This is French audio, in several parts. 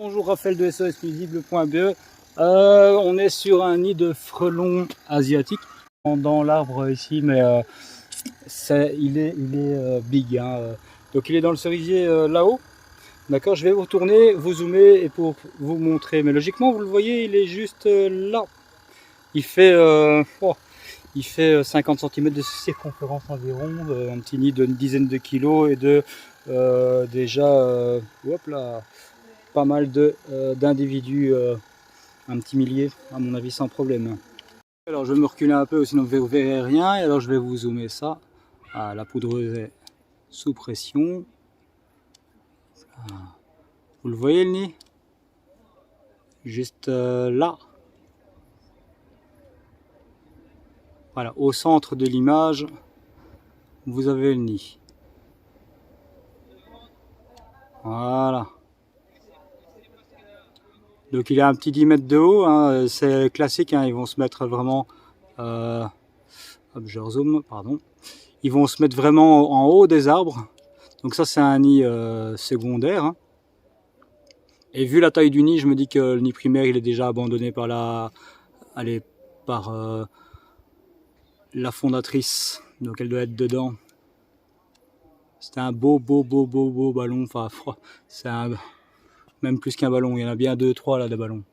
Bonjour, Raphaël de SOSnuisible.be. On est sur un nid de frelons asiatiques dans l'arbre ici, mais il est big, hein. Donc il est dans le cerisier là-haut. D'accord, je vais vous tourner, vous zoomer et pour vous montrer. Mais logiquement, vous le voyez, il est juste là. Il fait 50 cm de circonférence environ, un petit nid d'une dizaine de kilos et de hop là, pas mal d'individus, un petit millier à mon avis sans problème. Alors je vais me reculer un peu sinon vous verrez rien et alors je vais vous zoomer ça. Ah, la poudreuse est sous pression. Ah. Vous le voyez le nid? Juste là. Voilà, au centre de l'image, vous avez le nid. Voilà. Donc il a un petit 10 mètres de haut, hein, c'est classique, hein, ils vont se mettre vraiment, hop, je rezoome, pardon. Ils vont se mettre vraiment en haut des arbres. Donc ça c'est un nid secondaire. Hein. Et vu la taille du nid, je me dis que le nid primaire il est déjà abandonné par la fondatrice. Donc elle doit être dedans. C'était un beau ballon. Enfin, c'est même plus qu'un ballon. Il y en a bien 2-3 là de ballons.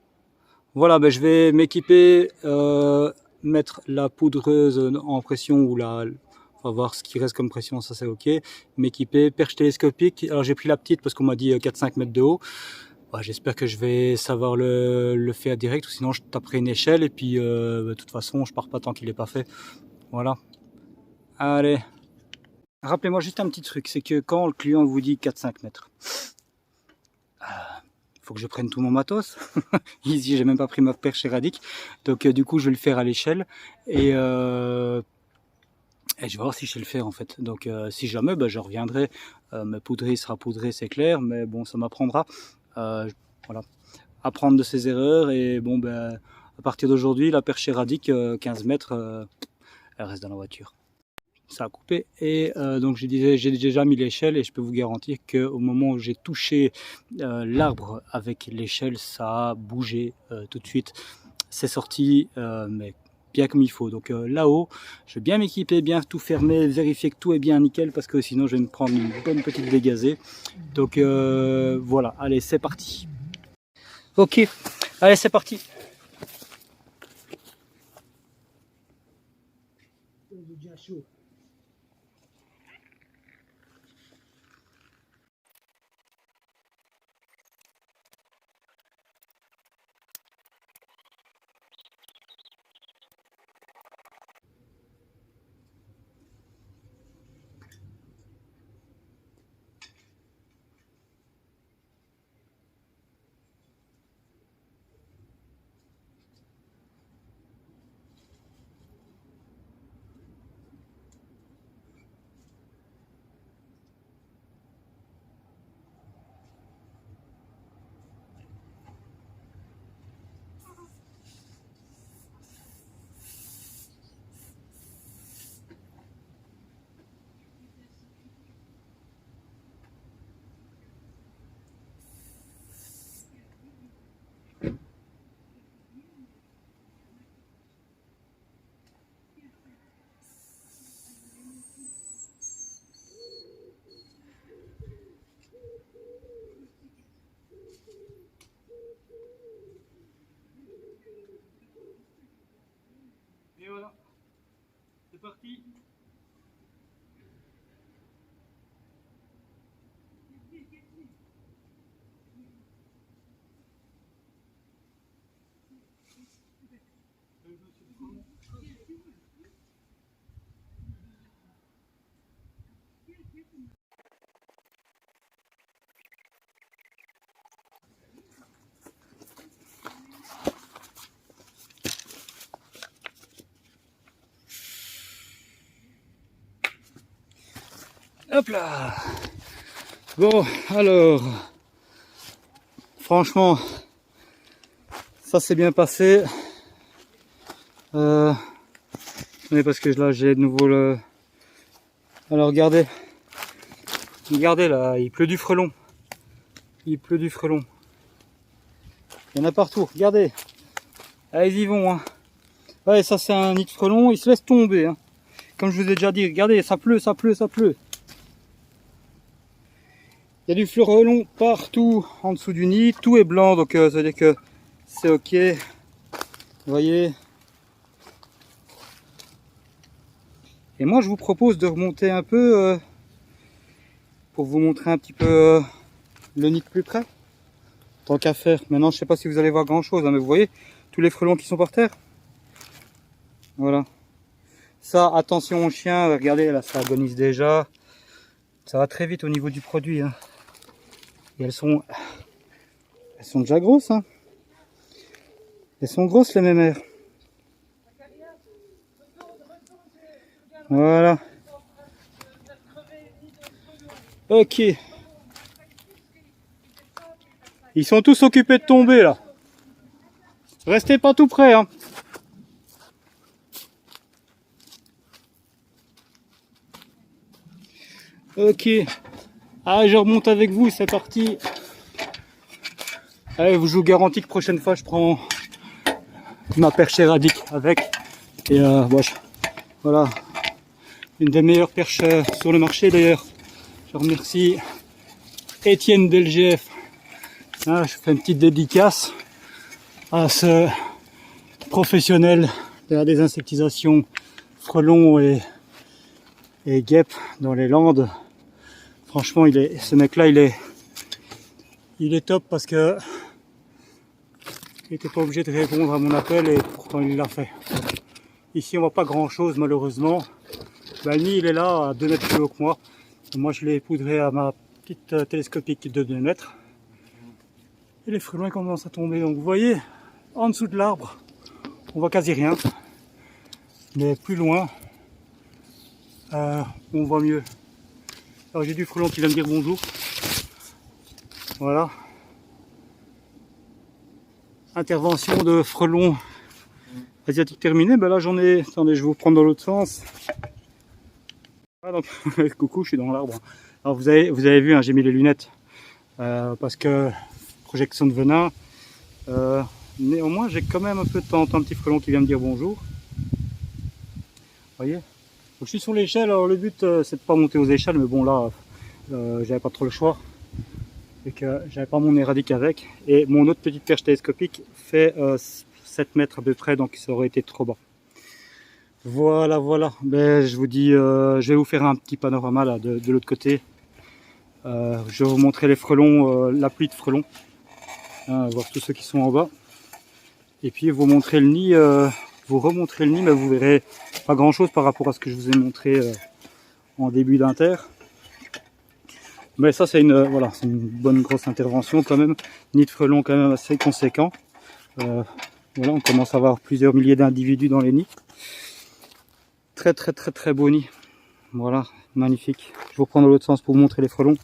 Voilà, ben, je vais m'équiper, mettre la poudreuse en pression ou on va voir ce qui reste comme pression, ça c'est ok. M'équiper, perche télescopique. Alors j'ai pris la petite parce qu'on m'a dit 4-5 mètres de haut. Ouais, j'espère que je vais savoir le faire direct, ou sinon je taperai une échelle et puis de toute façon je pars pas tant qu'il n'est pas fait. Voilà. Allez. Rappelez-moi juste un petit truc, c'est que quand le client vous dit 4-5 mètres, faut que je prenne tout mon matos. Ici, j'ai même pas pris ma perche éradique. Donc, du coup, je vais le faire à l'échelle. Et je vais voir si je sais le faire, en fait. Donc, si jamais, je reviendrai. Mais poudrer sera poudré, c'est clair. Mais bon, ça m'apprendra. Voilà. Apprendre de ses erreurs. Et bon, à partir d'aujourd'hui, la perche éradique, 15 mètres, elle reste dans la voiture. Ça a coupé et donc j'ai déjà mis l'échelle et je peux vous garantir qu'au moment où j'ai touché l'arbre avec l'échelle, ça a bougé tout de suite. C'est sorti mais bien comme il faut. Donc là-haut, je vais bien m'équiper, bien tout fermer, vérifier que tout est bien nickel parce que sinon je vais me prendre une bonne petite dégazée. Donc voilà, allez c'est parti. Ok, allez c'est parti. Et voilà, c'est parti. Hop là. Bon, alors, franchement, ça s'est bien passé. Mais parce que là, j'ai de nouveau le... Alors, regardez là, il pleut du frelon. Il pleut du frelon. Il y en a partout, regardez. Allez, ils y vont. Hein. Ouais, ça c'est un nid de frelon, il se laisse tomber. Hein. Comme je vous ai déjà dit, regardez, ça pleut, ça pleut, ça pleut. Il y a du frelon partout en dessous du nid, tout est blanc, donc ça veut dire que c'est ok. Vous voyez. Et moi je vous propose de remonter un peu pour vous montrer un petit peu le nid de plus près. Tant qu'à faire. Maintenant je sais pas si vous allez voir grand chose, hein, mais vous voyez tous les frelons qui sont par terre. Voilà. Ça, attention aux chiens, regardez là, ça agonise déjà. Ça va très vite au niveau du produit. Hein. Et elles sont déjà grosses. Hein. Elles sont grosses les mémères. Voilà. Ok. Ils sont tous occupés de tomber là. Restez pas tout près. Hein. Ok. Ah, je remonte avec vous, c'est parti. Allez, je vous garantis que prochaine fois je prends ma perche éradique avec. Et bon, voilà. Une des meilleures perches sur le marché d'ailleurs. Je remercie Étienne d'LGF. Ah, je fais une petite dédicace à ce professionnel de la désinsectisation frelons et guêpes dans les Landes. Franchement, ce mec-là, il est top parce que il n'était pas obligé de répondre à mon appel et pourtant il l'a fait. Ici, on voit pas grand-chose malheureusement. Le nid, il est là à 2 mètres plus haut que moi. Et moi, je l'ai poudré à ma petite télescopique de 2 mètres. Et les frelons commencent à tomber. Donc vous voyez, en dessous de l'arbre, on voit quasi rien. Mais plus loin, on voit mieux. Alors j'ai du frelon qui vient me dire bonjour. Voilà. Intervention de frelon asiatique terminée. Ben là j'en ai. Attendez, je vais vous prendre dans l'autre sens. Ah, donc, coucou, je suis dans l'arbre. Alors vous avez vu, hein, j'ai mis les lunettes parce que projection de venin. Néanmoins, j'ai quand même un peu de temps un petit frelon qui vient me dire bonjour. Vous voyez. Donc, je suis sur l'échelle. Alors le but c'est de pas monter aux échelles, mais bon là, j'avais pas trop le choix. Et que j'avais pas mon éradique avec. Et mon autre petite perche télescopique fait 7 mètres à peu près, donc ça aurait été trop bas. Voilà, voilà. Ben, je vous dis, je vais vous faire un petit panorama là de l'autre côté. Je vais vous montrer les frelons, la pluie de frelons. Hein, voir tous ceux qui sont en bas. Et puis vous montrer le nid, vous remontrer le nid, mais vous verrez pas grand chose par rapport à ce que je vous ai montré en début d'inter. Mais ça c'est voilà, c'est une bonne grosse intervention quand même. Nid de frelons quand même assez conséquent. Voilà, on commence à avoir plusieurs milliers d'individus dans les nids. Très très très très beau nid. Voilà, magnifique. Je vous reprends dans l'autre sens pour vous montrer les frelons.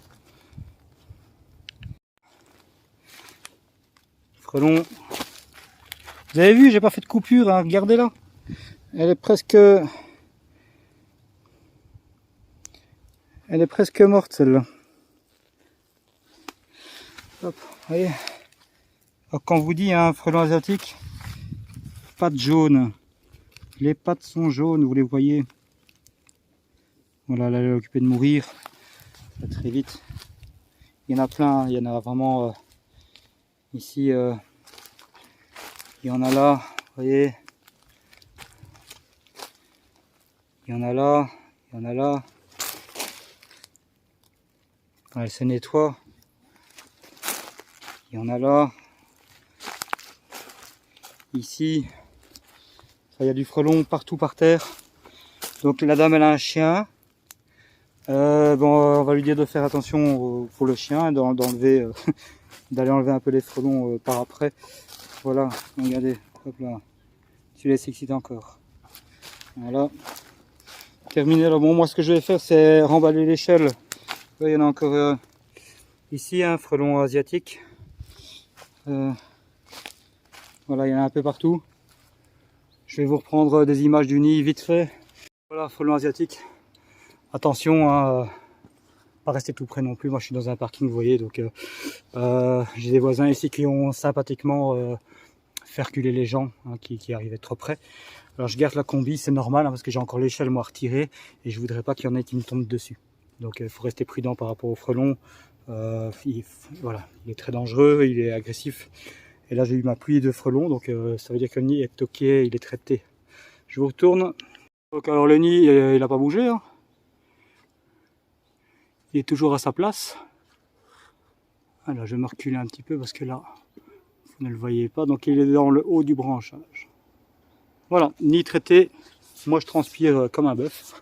Frelons. Vous avez vu, j'ai pas fait de coupure, hein, regardez là. Elle est presque morte celle-là. Hop, voyez. Alors, quand on vous dit un frelon asiatique, pattes jaunes. Les pattes sont jaunes, vous les voyez. Voilà, là elle est occupée de mourir. Ça va très vite. Il y en a plein, il y en a vraiment ici. Il y en a là, vous voyez. Il y en a là, il y en a là. Elle se nettoie. Il y en a là. Ici. Il y a du frelon partout par terre. Donc la dame elle a un chien. Bon, on va lui dire de faire attention pour le chien, d'enlever, d'aller enlever un peu les frelons par après. Voilà, regardez, hop là. Tu laisses exciter encore. Voilà. Terminé. Alors bon, moi ce que je vais faire c'est remballer l'échelle. Il y en a encore ici un frelon asiatique. Voilà, il y en a un peu partout. Je vais vous reprendre des images du nid vite fait. Voilà, frelon asiatique. Attention, hein, pas rester tout près non plus. Moi je suis dans un parking, vous voyez, donc j'ai des voisins ici qui ont sympathiquement fait reculer les gens hein, qui arrivaient trop près. Alors je garde la combi, c'est normal hein, parce que j'ai encore l'échelle moi retirée et je voudrais pas qu'il y en ait qui me tombent dessus. Donc il faut rester prudent par rapport au frelon. Voilà, il est très dangereux, il est agressif. Et là j'ai eu ma pluie de frelons, donc ça veut dire que le nid est toqué, il est traité. Je vous retourne. Donc alors le nid il n'a pas bougé. Hein. Il est toujours à sa place. Alors je vais me reculer un petit peu parce que là, vous ne le voyez pas. Donc il est dans le haut du branchage. Voilà, nid traité. Moi je transpire comme un bœuf.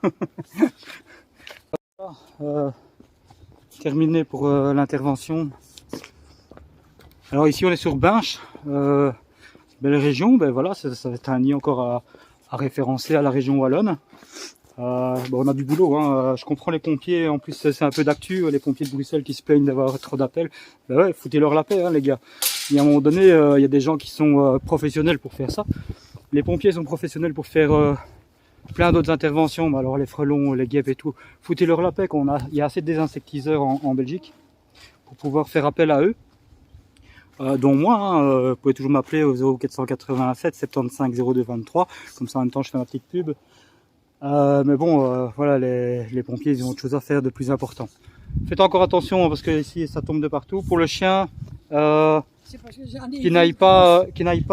Terminé pour l'intervention. Alors ici on est sur Binche, belle région, ben voilà, ça va être un nid encore à référencer à la région wallonne. Bon, on a du boulot, hein. Je comprends les pompiers, en plus c'est un peu d'actu, les pompiers de Bruxelles qui se plaignent d'avoir trop d'appels. Ben ouais, foutez-leur la paix hein, les gars. Et à un moment donné, il y a des gens qui sont professionnels pour faire ça. Les pompiers sont professionnels pour faire plein d'autres interventions, alors les frelons, les guêpes et tout. Foutez-leur la paix, il y a assez de désinsectiseurs en Belgique pour pouvoir faire appel à eux. Dont moi, hein, vous pouvez toujours m'appeler au 0487 75 02 23, comme ça en même temps je fais ma petite pub. Mais bon, voilà, les pompiers ils ont autre chose à faire de plus important. Faites encore attention hein, parce que ici ça tombe de partout. Pour le chien, qu'il n'aille pas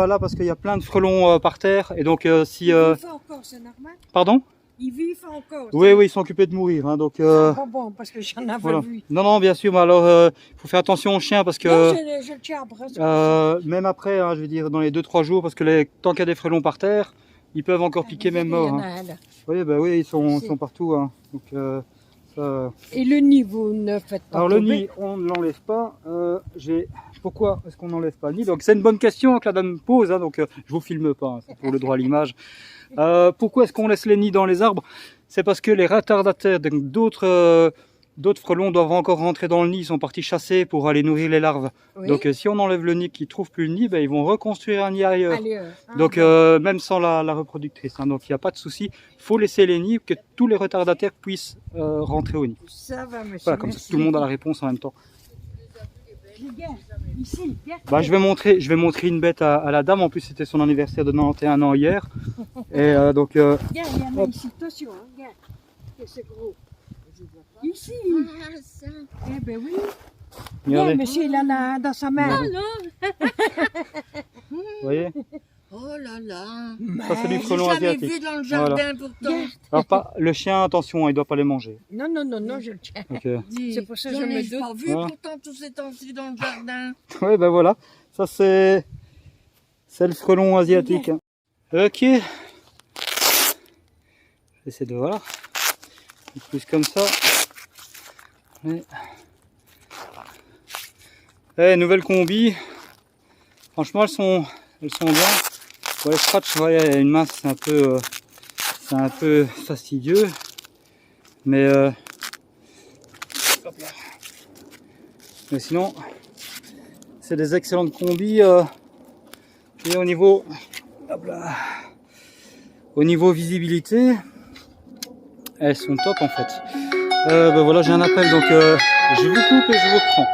là parce qu'il y a plein de frelons par terre et donc si. Encore, c'est normal. Pardon? Ils vivent encore. Oui, oui, ils sont occupés de mourir. Hein, donc, bon, parce que j'en avais voilà. vu. Non, non, bien sûr, mais alors, il faut faire attention aux chiens parce que... Non, je le tiens après. Même après, hein, je veux dire, dans les 2-3 jours, parce que tant qu'il y a des frelons par terre, ils peuvent encore piquer même mort. Hein. Oui, bah, oui, ils sont partout. Hein. Donc, ça... Et le nid, vous ne faites pas alors, tomber. le nid, on ne l'enlève pas. Pourquoi est-ce qu'on n'enlève pas le nid? Donc, c'est une bonne question que la dame me pose. Hein, donc, je vous filme pas, hein, c'est pour le droit à l'image. Pourquoi est-ce qu'on laisse les nids dans les arbres? C'est parce que les retardataires, donc d'autres frelons doivent encore rentrer dans le nid, ils sont partis chasser pour aller nourrir les larves. Oui. Donc si on enlève le nid, qu'ils ne trouvent plus le nid, ben, ils vont reconstruire un nid ailleurs. Donc même sans la reproductrice, hein, donc il n'y a pas de souci. Il faut laisser les nids, que tous les retardataires puissent rentrer au nid. Ça va, monsieur. Voilà, comme ça tout le monde a la réponse en même temps. Ici, bah, je vais montrer une bête à la dame. En plus, c'était son anniversaire de 91 ans hier. Et donc. Regarde, il y en a ici. Attention, hein, regarde. C'est gros. Ici. Ah, ça. Eh ben oui. Regardez. Monsieur, il en a dans sa main. Non, non. Vous voyez? Oh là là. Ça, c'est du frelon asiatique. J'ai jamais vu dans le jardin voilà. pourtant. Alors, le chien, attention, il ne doit pas les manger. Non, non, non, non, je le tiens. Okay. C'est pour ça que je me doute. Pas vu pourtant tous ces temps-ci dans le jardin. Oui, ben voilà. Ça, c'est le frelon asiatique. Hein. Ok. Je vais essayer de voir. Plus comme ça. Nouvelle combi. Franchement, elles sont bien. Bon, les scratchs, il y a une main, c'est un peu fastidieux. Mais sinon, c'est des excellentes combis. Et au niveau visibilité, elles sont top en fait. Ben voilà, j'ai un appel, donc je vous coupe et je vous reprends.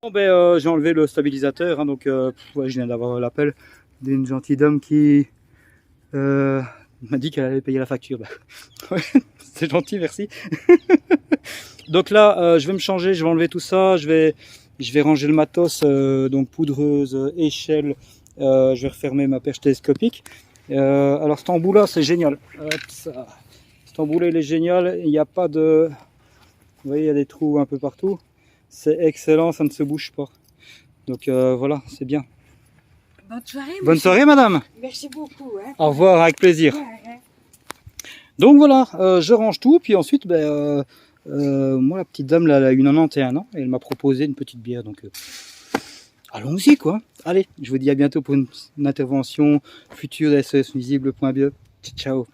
Bon, ben, j'ai enlevé le stabilisateur, hein, donc ouais, je viens d'avoir l'appel d'une gentille dame qui m'a dit qu'elle allait payer la facture. Ben, c'est gentil, merci. Donc là, je vais me changer, je vais enlever tout ça, je vais ranger le matos, donc poudreuse, échelle, je vais refermer ma perche télescopique. Alors cet embout là, c'est génial. Cet embout là, il est génial, il n'y a pas de... Vous voyez, il y a des trous un peu partout. C'est excellent, ça ne se bouge pas. Donc voilà, c'est bien. Bonne soirée. Bonne soirée, madame. Merci beaucoup. Hein. Au revoir, avec plaisir. Ouais. Donc voilà, je range tout, puis ensuite, ben, moi, la petite dame, là, elle a eu 91 ans, et elle m'a proposé une petite bière, donc allons-y, quoi. Allez, je vous dis à bientôt pour une intervention future de SOS Nuisible.be. Ciao.